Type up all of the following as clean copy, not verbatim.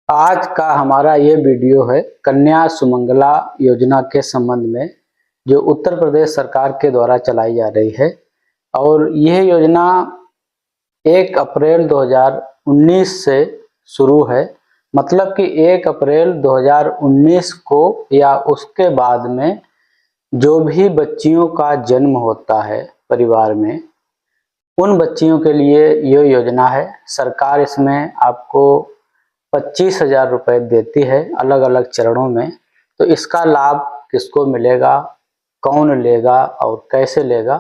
आज का हमारा ये वीडियो है कन्या सुमंगला योजना के संबंध में, जो उत्तर प्रदेश सरकार के द्वारा चलाई जा रही है। और यह योजना 1 अप्रैल 2019 से शुरू है। मतलब कि 1 अप्रैल 2019 को या उसके बाद में जो भी बच्चियों का जन्म होता है परिवार में, उन बच्चियों के लिए यह योजना है। सरकार इसमें आपको 25,000 रुपये देती है अलग अलग चरणों में। तो इसका लाभ किसको मिलेगा, कौन लेगा और कैसे लेगा,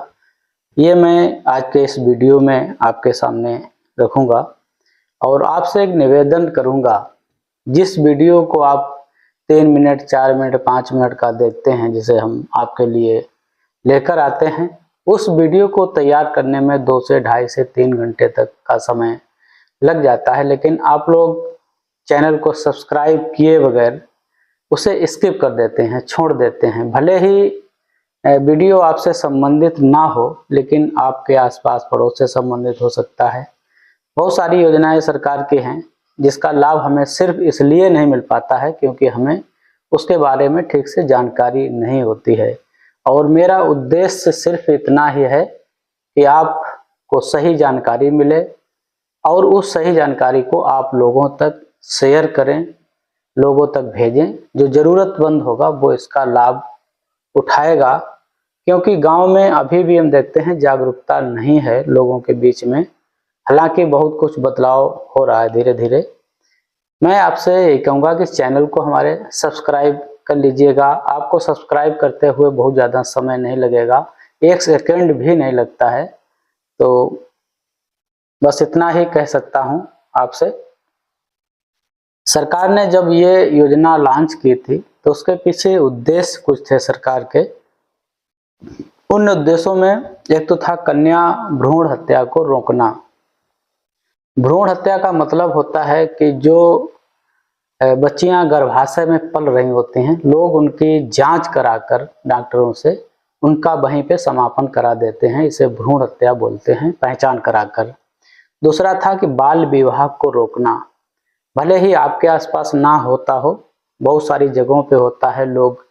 ये मैं आज के इस वीडियो में आपके सामने रखूँगा। और आपसे एक निवेदन करूँगा, जिस वीडियो को आप 3 मिनट 4 मिनट 5 मिनट का देखते हैं, जिसे हम आपके लिए लेकर आते हैं, उस वीडियो को तैयार करने में 2 से 2.5 से 3 घंटे तक का समय लग जाता है। लेकिन आप लोग चैनल को सब्सक्राइब किए बगैर उसे स्किप कर देते हैं, छोड़ देते हैं। भले ही वीडियो आपसे संबंधित ना हो, लेकिन आपके आसपास पड़ोस से संबंधित हो सकता है। बहुत सारी योजनाएं सरकार की हैं जिसका लाभ हमें सिर्फ इसलिए नहीं मिल पाता है क्योंकि हमें उसके बारे में ठीक से जानकारी नहीं होती है। और मेरा उद्देश्य सिर्फ इतना ही है कि आपको सही जानकारी मिले और उस सही जानकारी को आप लोगों तक शेयर करें, लोगों तक भेजें। जो ज़रूरतमंद होगा वो इसका लाभ उठाएगा, क्योंकि गांव में अभी भी हम देखते हैं जागरूकता नहीं है लोगों के बीच में। हालांकि बहुत कुछ बदलाव हो रहा है धीरे धीरे। मैं आपसे यही कहूँगा कि इस चैनल को हमारे सब्सक्राइब कर लीजिएगा। आपको सब्सक्राइब करते हुए बहुत ज़्यादा समय नहीं लगेगा, 1 सेकंड भी नहीं लगता है। तो बस इतना ही कह सकता हूँ आपसे। सरकार ने जब ये योजना लॉन्च की थी तो उसके पीछे उद्देश्य कुछ थे सरकार के। उन उद्देश्यों में एक तो था कन्या भ्रूण हत्या को रोकना। भ्रूण हत्या का मतलब होता है कि जो बच्चियां गर्भाशय में पल रही होती हैं, लोग उनकी जांच कराकर डॉक्टरों से उनका वहीं पे समापन करा देते हैं। इसे भ्रूण हत्या बोलते हैं, पहचान कराकर। दूसरा था कि बाल विवाह को रोकना। भले ही आपके आसपास ना होता हो, बहुत सारी जगहों पे होता है, लोग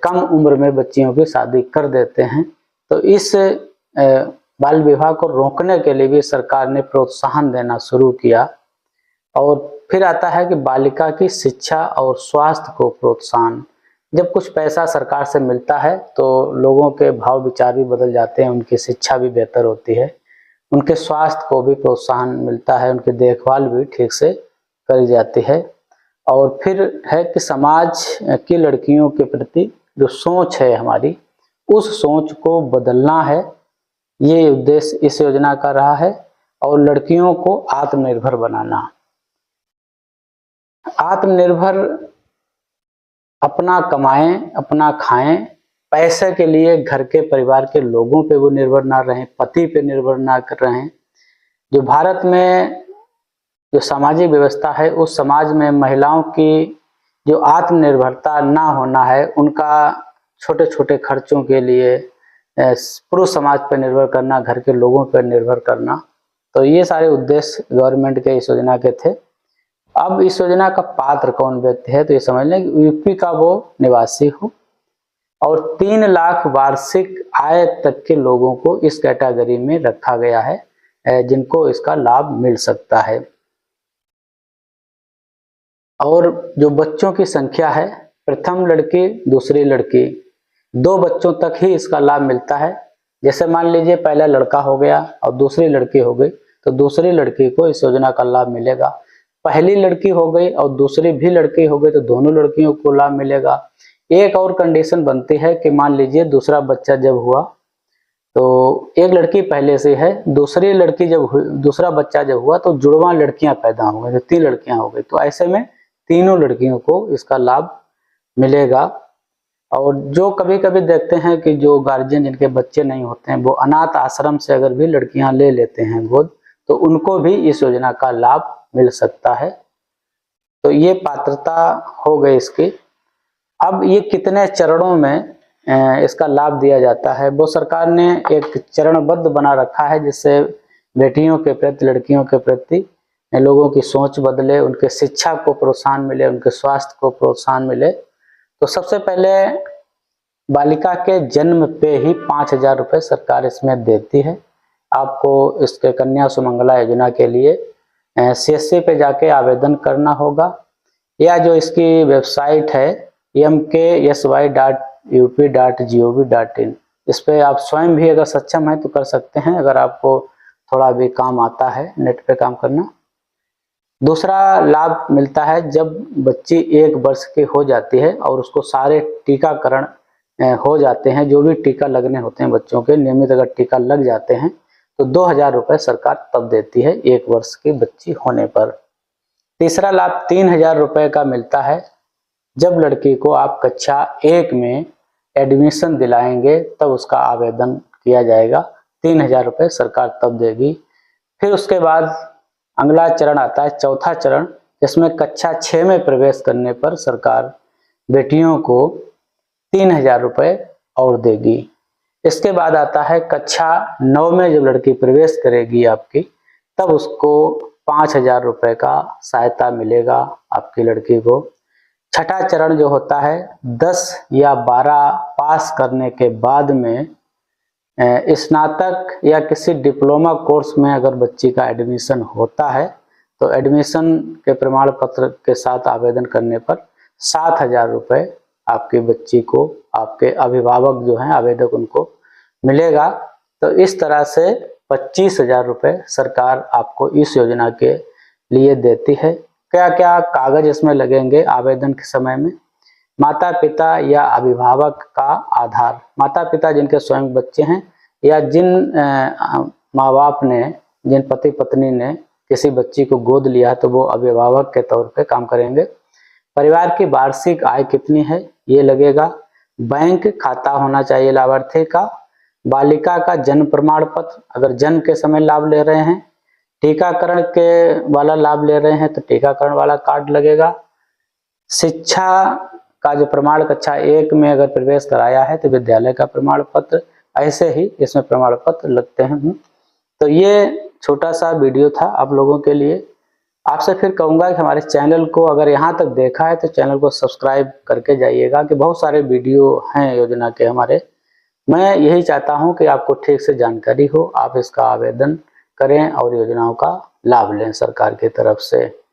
कम उम्र में बच्चियों की शादी कर देते हैं। तो इस बाल विवाह को रोकने के लिए भी सरकार ने प्रोत्साहन देना शुरू किया। और फिर आता है कि बालिका की शिक्षा और स्वास्थ्य को प्रोत्साहन। जब कुछ पैसा सरकार से मिलता है तो लोगों के भाव विचार भी बदल जाते हैं, उनकी शिक्षा भी बेहतर होती है, उनके स्वास्थ्य को भी प्रोत्साहन मिलता है, उनकी देखभाल भी ठीक से करी जाती है। और फिर है कि समाज की लड़कियों के प्रति जो सोच है हमारी, उस सोच को बदलना है। ये उद्देश्य इस योजना का रहा है। और लड़कियों को आत्मनिर्भर बनाना। आत्मनिर्भर, अपना कमाएं, अपना खाएं, पैसे के लिए घर के परिवार के लोगों पे वो निर्भर ना रहें, पति पे निर्भर ना कर रहें। जो भारत में जो सामाजिक व्यवस्था है, उस समाज में महिलाओं की जो आत्मनिर्भरता ना होना है, उनका छोटे छोटे खर्चों के लिए पुरुष समाज पर निर्भर करना, घर के लोगों पर निर्भर करना। तो ये सारे उद्देश्य गवर्नमेंट के इस योजना के थे। अब इस योजना का पात्र कौन व्यक्ति है, तो ये समझ लें कि यूपी का वो निवासी हो और 3 लाख वार्षिक आय तक के लोगों को इस कैटेगरी में रखा गया है, जिनको इसका लाभ मिल सकता है। और जो बच्चों की संख्या है, प्रथम लड़की दूसरी लड़की, 2 बच्चों तक ही इसका लाभ मिलता है। जैसे मान लीजिए पहला लड़का हो गया और दूसरी लड़की हो गई, तो दूसरी लड़की को इस योजना का लाभ मिलेगा। पहली लड़की हो गई और दूसरी भी लड़की हो गई तो दोनों लड़कियों को लाभ मिलेगा। एक और कंडीशन बनती है कि मान लीजिए दूसरा बच्चा जब हुआ, तो एक लड़की पहले से है, दूसरी लड़की जब हुई, दूसरा बच्चा जब हुआ तो जुड़वा लड़कियां पैदा हो गई, तो 3 लड़कियां हो गई। तो ऐसे में तीनों लड़कियों को इसका लाभ मिलेगा। और जो कभी कभी देखते हैं कि जो गार्जियन जिनके बच्चे नहीं होते हैं, वो अनाथ आश्रम से अगर भी लड़कियां ले लेते हैं गोद, तो उनको भी इस योजना का लाभ मिल सकता है। तो ये पात्रता हो गई इसकी। अब ये कितने चरणों में इसका लाभ दिया जाता है, वो सरकार ने एक चरणबद्ध बना रखा है, जिससे बेटियों के प्रति, लड़कियों के प्रति लोगों की सोच बदले, उनके शिक्षा को प्रोत्साहन मिले, उनके स्वास्थ्य को प्रोत्साहन मिले। तो सबसे पहले बालिका के जन्म पे ही 5,000 रुपये सरकार इसमें देती है। आपको इसके कन्या सुमंगला योजना के लिए CSC पे जाके आवेदन करना होगा, या जो इसकी वेबसाइट है mksy.up.gov.in, इस पे आप स्वयं भी अगर सक्षम है तो कर सकते हैं, अगर आपको थोड़ा भी काम आता है नेट पे काम करना। दूसरा लाभ मिलता है जब बच्ची 1 वर्ष की हो जाती है और उसको सारे टीकाकरण हो जाते हैं, जो भी टीका लगने होते हैं बच्चों के नियमित अगर टीका लग जाते हैं तो 2,000 रुपये सरकार तब देती है 1 वर्ष की बच्ची होने पर। तीसरा लाभ 3,000 रुपये का मिलता है जब लड़की को आप कक्षा 1 में एडमिशन दिलाएंगे, तब उसका आवेदन किया जाएगा। 3,000 रुपये सरकार तब देगी। फिर उसके बाद अगला चरण आता है, चौथा चरण, जिसमें कक्षा 6 में प्रवेश करने पर सरकार बेटियों को 3,000 रुपये और देगी। इसके बाद आता है कक्षा 9 में जब लड़की प्रवेश करेगी आपकी, तब उसको 5,000 रुपये का सहायता मिलेगा आपकी लड़की को। छठा चरण जो होता है, 10 या 12 पास करने के बाद में स्नातक या किसी डिप्लोमा कोर्स में अगर बच्ची का एडमिशन होता है तो एडमिशन के प्रमाण पत्र के साथ आवेदन करने पर 7,000 रुपये आपकी बच्ची को, आपके अभिभावक जो हैं आवेदक, उनको मिलेगा। तो इस तरह से 25,000 रुपये सरकार आपको इस योजना के लिए देती है। क्या क्या कागज इसमें लगेंगे आवेदन के समय में? माता पिता या अभिभावक का आधार, माता पिता जिनके स्वयं बच्चे हैं या जिन माँ बाप ने, जिन पति पत्नी ने किसी बच्ची को गोद लिया तो वो अभिभावक के तौर पे काम करेंगे। परिवार की वार्षिक आय कितनी है ये लगेगा। बैंक खाता होना चाहिए लाभार्थी का। बालिका का जन्म प्रमाण पत्र, अगर जन्म के समय लाभ ले रहे हैं। टीकाकरण के वाला लाभ ले रहे हैं तो टीकाकरण वाला कार्ड लगेगा। शिक्षा का जो प्रमाण, कक्षा 1 में अगर प्रवेश कराया है तो विद्यालय का प्रमाण पत्र, ऐसे ही इसमें प्रमाण पत्र लगते हैं। तो ये छोटा सा वीडियो था आप लोगों के लिए। आपसे फिर कहूँगा कि हमारे चैनल को अगर यहाँ तक देखा है तो चैनल को सब्सक्राइब करके जाइएगा, कि बहुत सारे वीडियो हैं योजना के हमारे। मैं यही चाहता हूँ कि आपको ठीक से जानकारी हो, आप इसका आवेदन करें और योजनाओं का लाभ लें सरकार की तरफ से।